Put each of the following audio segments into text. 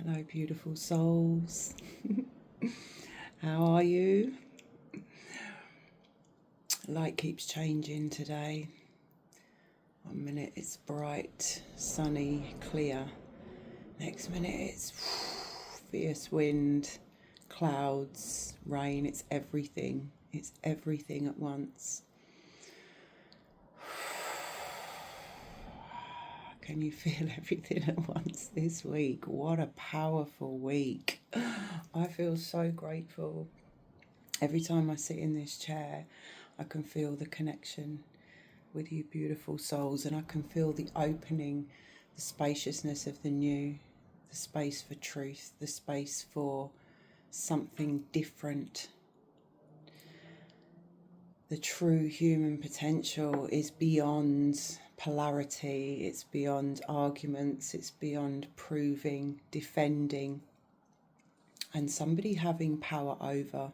Hello, beautiful souls. How are you? Light keeps changing today. 1 minute it's bright, sunny, clear. Next minute it's fierce wind, clouds, rain. It's everything. It's everything at once. Can you feel everything at once this week? What a powerful week. I feel so grateful. Every time I sit in this chair, I can feel the connection with you beautiful souls, and I can feel the opening, the spaciousness of the new, the space for truth, the space for something different. The true human potential is beyond polarity, it's beyond arguments, it's beyond proving, defending, and somebody having power over,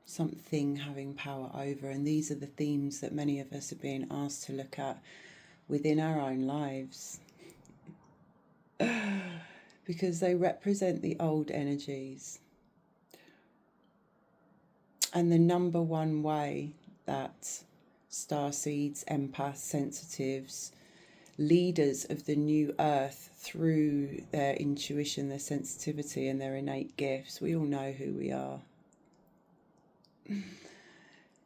something having power over. And these are the themes that many of us are being asked to look at within our own lives, because they represent the old energies. And the number one way that Starseeds, Empaths, Sensitives, leaders of the new earth, through their intuition, their sensitivity and their innate gifts, we all know who we are.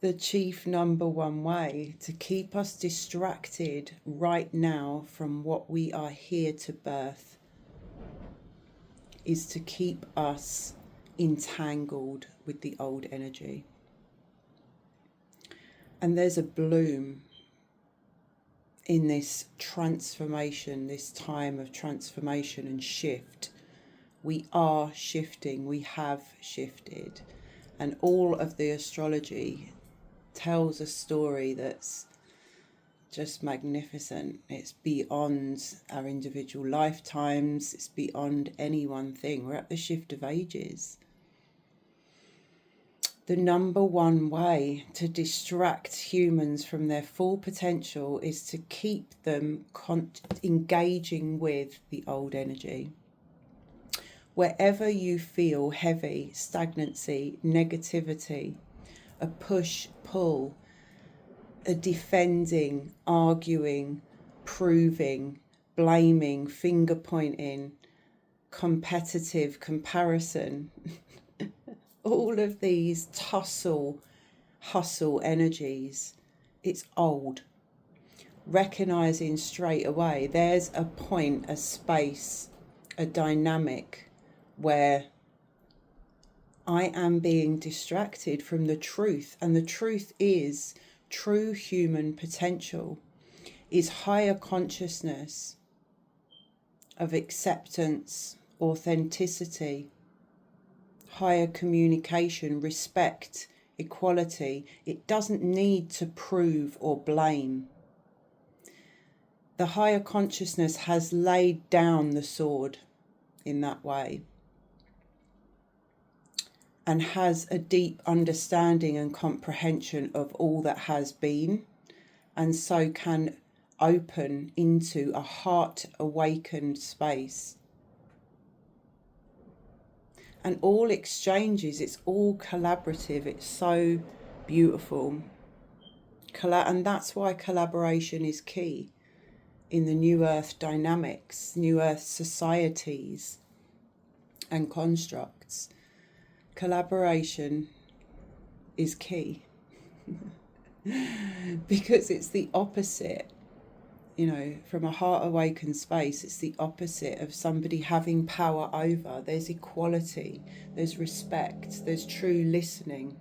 The chief number one way to keep us distracted right now from what we are here to birth is to keep us entangled with the old energy. And there's a bloom in this transformation, this time of transformation and shift. We are shifting, we have shifted, and all of the astrology tells a story that's just magnificent. It's beyond our individual lifetimes, it's beyond any one thing. We're at the shift of ages. The number one way to distract humans from their full potential is to keep them engaging with the old energy. Wherever you feel heavy, stagnancy, negativity, a push-pull, a defending, arguing, proving, blaming, finger-pointing, competitive comparison, all of these tussle, hustle energies, it's old. Recognizing straight away, there's a point, a space, a dynamic where I am being distracted from the truth. And the truth is, true human potential is higher consciousness of acceptance, authenticity, higher communication, respect, equality. It doesn't need to prove or blame. The higher consciousness has laid down the sword in that way and has a deep understanding and comprehension of all that has been, and so can open into a heart awakened space. And all exchanges, it's all collaborative. It's so beautiful. And that's why collaboration is key in the New Earth dynamics, New Earth societies and constructs. Collaboration is key because it's the opposite. You know, from a heart awakened space, it's the opposite of somebody having power over. There's equality, there's respect, there's true listening.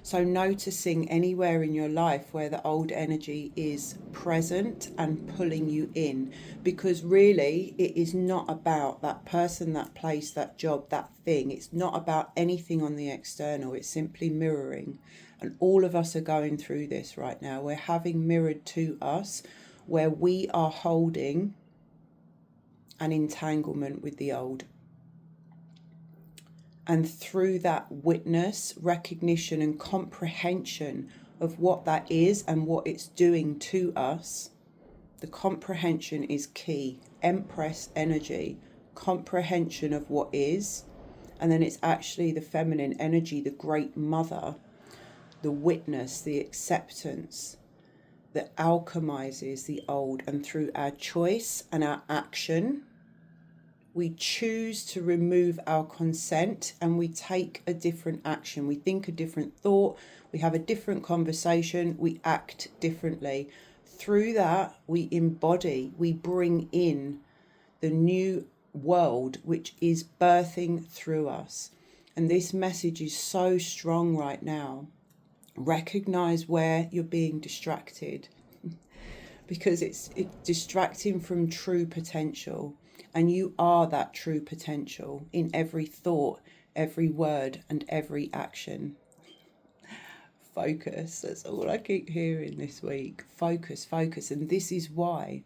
So noticing anywhere in your life where the old energy is present and pulling you in, because really it is not about that person, that place, that job, that thing. It's not about anything on the external. It's simply mirroring. And all of us are going through this right now. We're having mirrored to us where we are holding an entanglement with the old. And through that witness, recognition and comprehension of what that is and what it's doing to us, the comprehension is key. Empress energy, comprehension of what is. And then it's actually the feminine energy, the great mother, the witness, the acceptance that alchemizes the old. And through our choice and our action, we choose to remove our consent and we take a different action. We think a different thought, we have a different conversation, we act differently. Through that, we embody, we bring in the new world which is birthing through us. And this message is so strong right now. Recognize where you're being distracted because it's distracting from true potential. And you are that true potential in every thought, every word, and every action. Focus. That's all I keep hearing this week. Focus, focus. And this is why.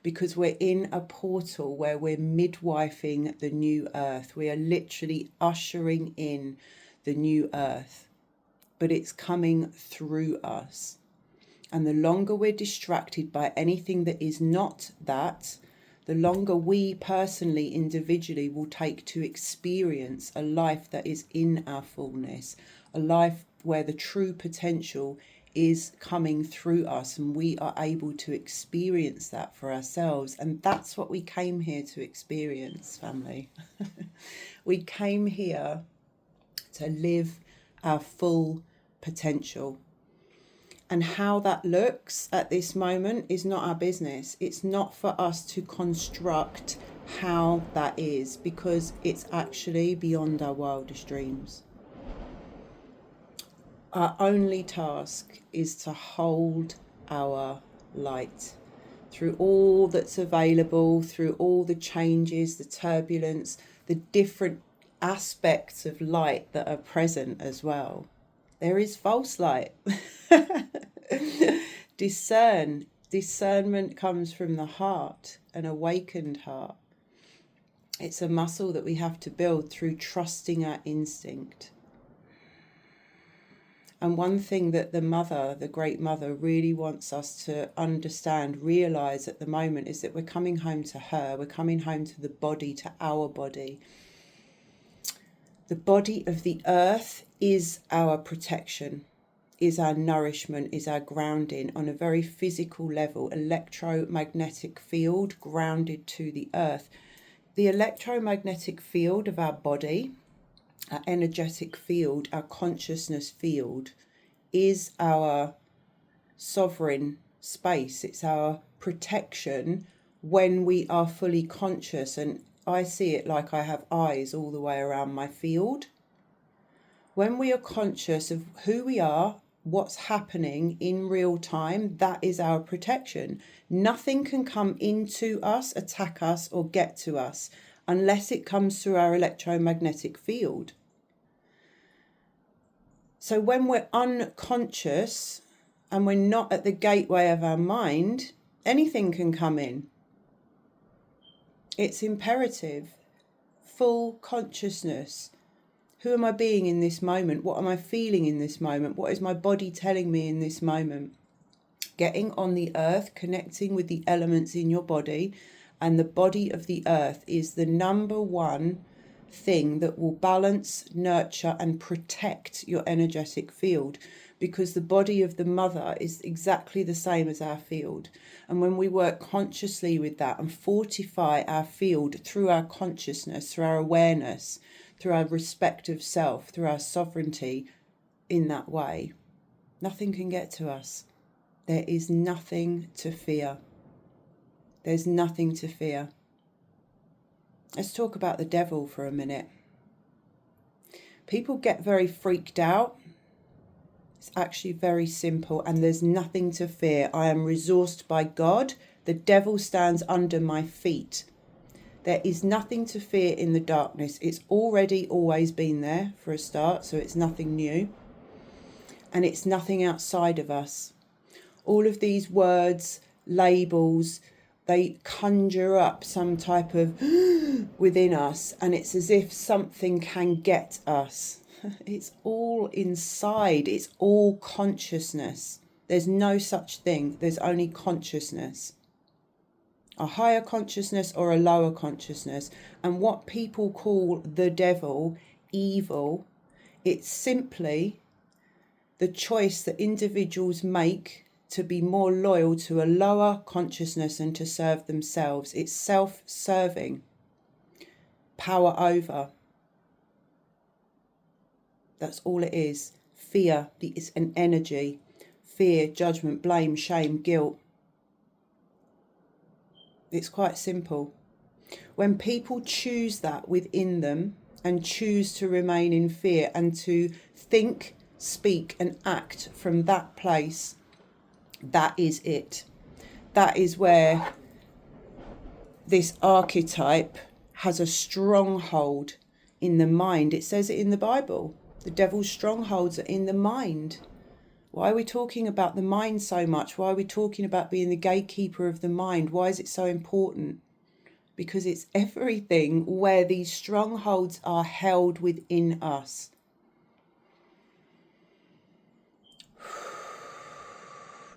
Because we're in a portal where we're midwifing the new earth. We are literally ushering in the new earth. But it's coming through us. And the longer we're distracted by anything that is not that, the longer we personally, individually will take to experience a life that is in our fullness, a life where the true potential is coming through us and we are able to experience that for ourselves. And that's what we came here to experience, family. We came here to live our full potential. And how that looks at this moment is not our business. It's not for us to construct how that is, because it's actually beyond our wildest dreams. Our only task is to hold our light through all that's available, through all the changes, the turbulence, the different aspects of light that are present as well. There is false light. Discernment comes from the heart, an awakened heart. It's a muscle that we have to build through trusting our instinct. And one thing that the mother, the great mother, really wants us to understand, realize at the moment, is that we're coming home to her. We're coming home to the body, to our body. The body of the earth is our protection, is our nourishment, is our grounding on a very physical level, electromagnetic field grounded to the earth. The electromagnetic field of our body, our energetic field, our consciousness field, is our sovereign space. It's our protection when we are fully conscious. And I see it like I have eyes all the way around my field. When we are conscious of who we are, what's happening in real time, that is our protection. Nothing can come into us, attack us, or get to us unless it comes through our electromagnetic field. So when we're unconscious and we're not at the gateway of our mind, anything can come in. It's imperative. Full consciousness. Who am I being in this moment? What am I feeling in this moment? What is my body telling me in this moment? Getting on the earth, connecting with the elements in your body, and the body of the earth is the number one thing that will balance, nurture, and protect your energetic field, because the body of the mother is exactly the same as our field. And when we work consciously with that and fortify our field through our consciousness, through our awareness, through our respect of self, through our sovereignty, in that way, nothing can get to us. There is nothing to fear. There's nothing to fear. Let's talk about the devil for a minute. People get very freaked out. It's actually very simple, and there's nothing to fear. I am resourced by God. The devil stands under my feet. There is nothing to fear in the darkness. It's already always been there for a start, so it's nothing new. And it's nothing outside of us. All of these words, labels, they conjure up some type of within us, and it's as if something can get us. It's all inside. It's all consciousness. There's no such thing. There's only consciousness. a higher consciousness or a lower consciousness. And what people call the devil, evil, it's simply the choice that individuals make to be more loyal to a lower consciousness and to serve themselves. It's self-serving, power over. That's all it is. Fear is an energy. Fear, judgment, blame, shame, guilt. It's quite simple. When people choose that within them and choose to remain in fear and to think, speak and act from that place, that is it. That is where this archetype has a stronghold in the mind. It says it in the Bible. The devil's strongholds are in the mind. Why are we talking about the mind so much? Why are we talking about being the gatekeeper of the mind? Why is it so important? Because it's everything where these strongholds are held within us.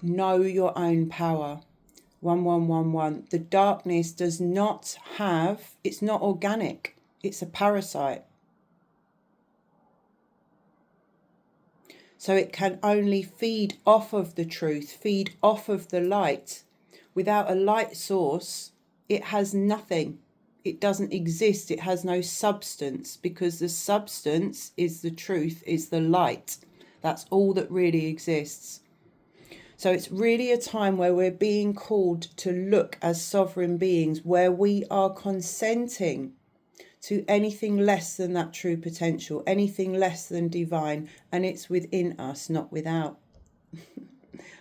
Know your own power. 1111. The darkness does not have, it's not organic. It's a parasite. So it can only feed off of the truth, feed off of the light. Without a light source, it has nothing. It doesn't exist. It has no substance, because the substance is the truth, is the light. That's all that really exists. So it's really a time where we're being called to look as sovereign beings, where we are consenting to anything less than that true potential, anything less than divine, and it's within us, not without.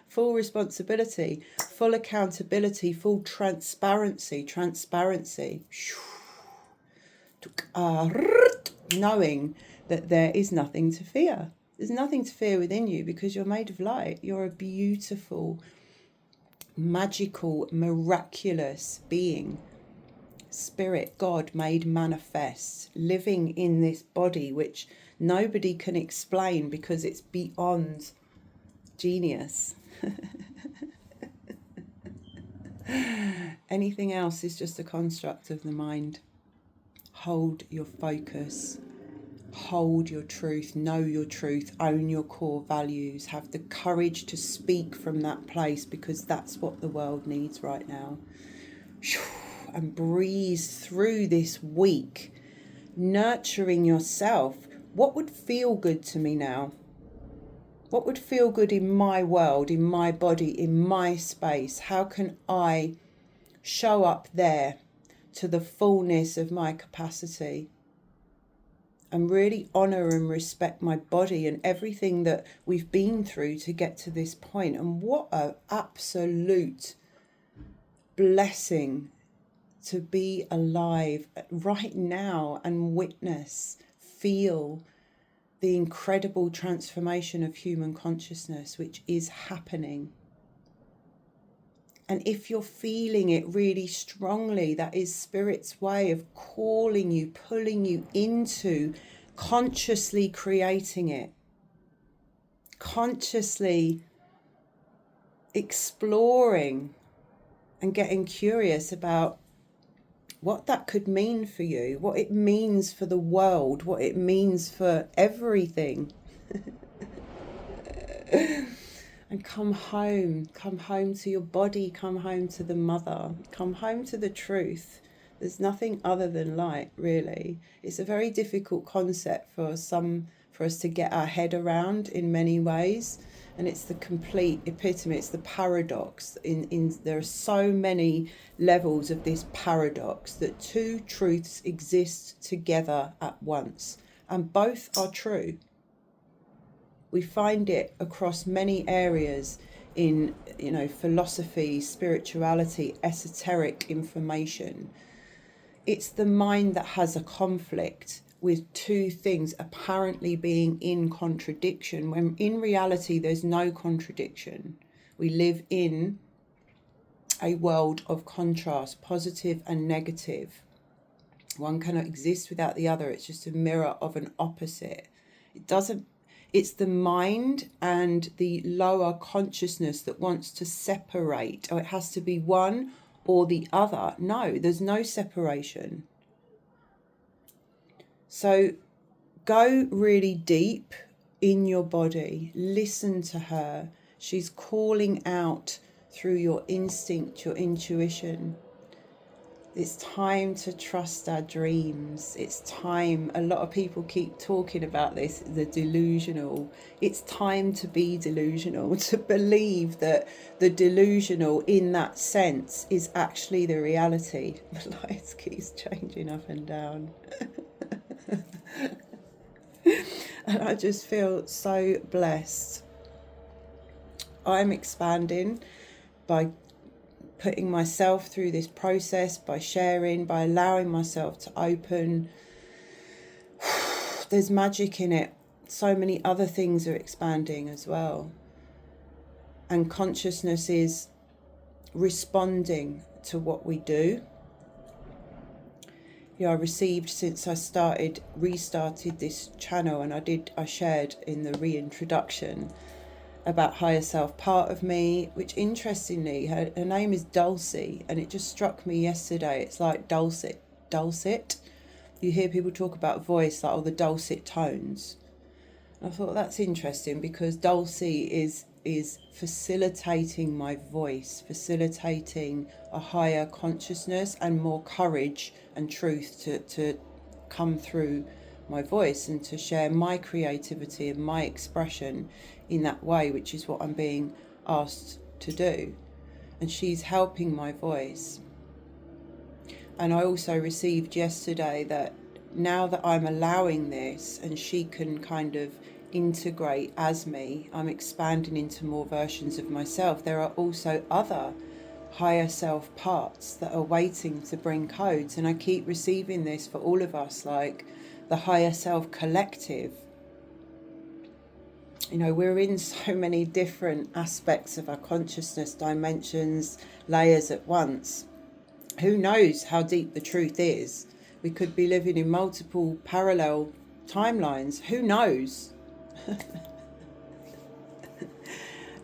Full responsibility, full accountability, full transparency, knowing that there is nothing to fear. There's nothing to fear within you, because you're made of light. You're a beautiful, magical, miraculous being. Spirit, God made manifest, living in this body, which nobody can explain because it's beyond genius. Anything else is just a construct of the mind. Hold your focus. Hold your truth, know your truth, own your core values, have the courage to speak from that place, because that's what the world needs right now. And breeze through this week, nurturing yourself. What would feel good to me now? What would feel good in my world, in my body, in my space? How can I show up there to the fullness of my capacity? And really honour and respect my body and everything that we've been through to get to this point. And what an absolute blessing to be alive right now and witness, feel the incredible transformation of human consciousness, which is happening. And if you're feeling it really strongly, that is Spirit's way of calling you, pulling you into consciously creating it, consciously exploring and getting curious about what that could mean for you, what it means for the world, what it means for everything. And come home to your body, come home to the mother, come home to the truth. There's nothing other than light, really. It's a very difficult concept for us to get our head around in many ways. And it's the complete epitome, it's the paradox. There are so many levels of this paradox that two truths exist together at once, and both are true. We find it across many areas in, philosophy, spirituality, esoteric information. It's the mind that has a conflict with two things apparently being in contradiction, when in reality there's no contradiction. We live in a world of contrast, positive and negative. One cannot exist without the other. It's just a mirror of an opposite. It's the mind and the lower consciousness that wants to separate. It has to be one or the other. No, there's no separation. So go really deep in your body. Listen to her. She's calling out through your instinct, your intuition. It's time to trust our dreams. It's time. A lot of people keep talking about this, the delusional. It's time to be delusional, to believe that the delusional in that sense is actually the reality. The lights keeps changing up and down. And I just feel so blessed. I'm expanding by putting myself through this process, by sharing, by allowing myself to open. There's magic in it. So many other things are expanding as well. And consciousness is responding to what we do. I received, since I restarted this channel, and I shared in the reintroduction about higher self part of me, which interestingly, her name is Dulcie, and it just struck me yesterday. It's like dulcet. You hear people talk about voice, like, the dulcet tones. And I thought that's interesting, because Dulcie is facilitating my voice, facilitating a higher consciousness and more courage and truth to come through my voice and to share my creativity and my expression in that way, which is what I'm being asked to do. And she's helping my voice. And I also received yesterday that now that I'm allowing this and she can kind of integrate as me, I'm expanding into more versions of myself. There are also other higher self parts that are waiting to bring codes. And I keep receiving this for all of us, like the higher self collective. We're in so many different aspects of our consciousness, dimensions, layers at once. Who knows how deep the truth is? We could be living in multiple parallel timelines. Who knows?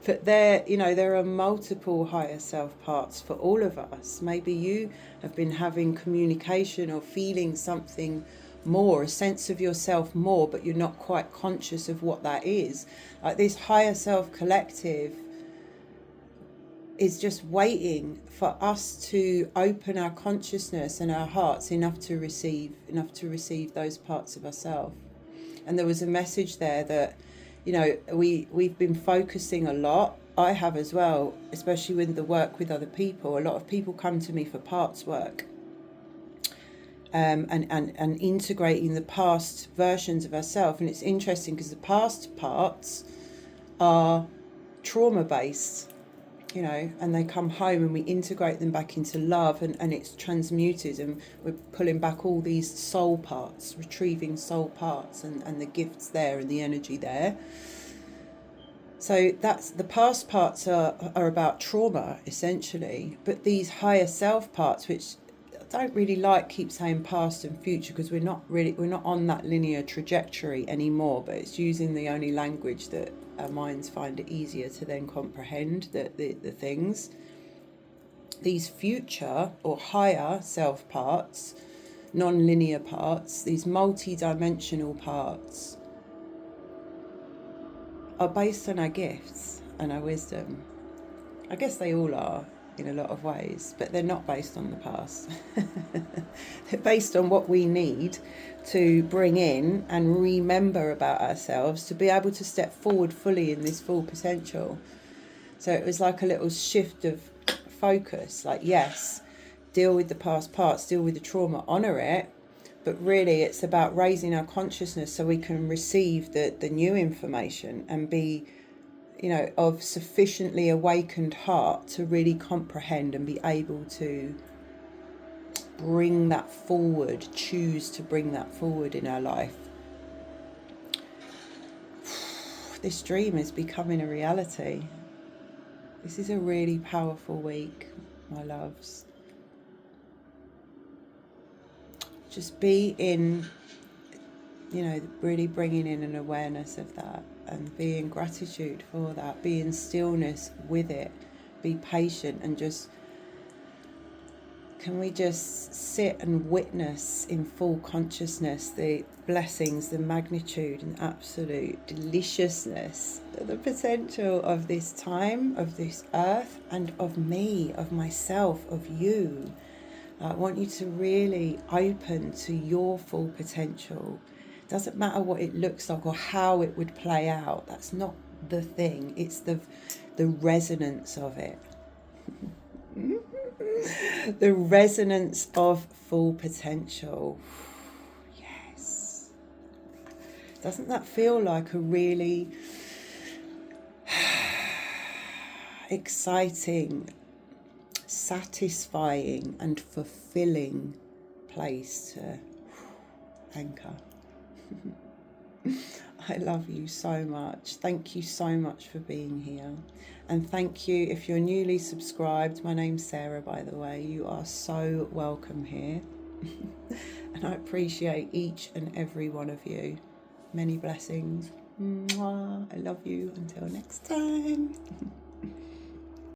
But there are multiple higher self parts for all of us. Maybe you have been having communication or feeling something more, a sense of yourself more, but you're not quite conscious of what that is. Like this higher self collective is just waiting for us to open our consciousness and our hearts enough to receive those parts of ourselves. And there was a message there that, we've been focusing a lot. I have as well, especially with the work with other people. A lot of people come to me for parts work, and integrating the past versions of ourselves. And it's interesting because the past parts are trauma based, and they come home and we integrate them back into love, and it's transmuted, and we're pulling back all these soul parts, retrieving soul parts and the gifts there and the energy there. So that's the past parts are about trauma essentially, but these higher self parts, which I don't really keep saying past and future, because we're not on that linear trajectory anymore, but it's using the only language that our minds find it easier to then comprehend the things. These future or higher self parts, non-linear parts, these multi-dimensional parts, are based on our gifts and our wisdom. I guess they all are in a lot of ways, but they're not based on the past. They're based on what we need to bring in and remember about ourselves to be able to step forward fully in this full potential. So it was like a little shift of focus, like, yes, deal with the past parts, deal with the trauma, honor it, but really it's about raising our consciousness so we can receive the new information and be, of sufficiently awakened heart to really comprehend and be able to bring that forward, choose to bring that forward in our life. This dream is becoming a reality. This is a really powerful week, my loves. Just be in, really bringing in an awareness of that and be in gratitude for that. Be in stillness with it. Be patient and just can we just sit and witness in full consciousness the blessings, the magnitude and absolute deliciousness, the potential of this time, of this earth, and of me, of myself, of you. I want you to really open to your full potential. It doesn't matter what it looks like or how it would play out. That's not the thing. It's the resonance of it. The resonance of full potential. Yes. Doesn't that feel like a really exciting, satisfying and fulfilling place to anchor? I love you so much. Thank you so much for being here. And thank you if you're newly subscribed. My name's Sarah, by the way. You are so welcome here. And I appreciate each and every one of you. Many blessings. Mwah. I love you. Until next time.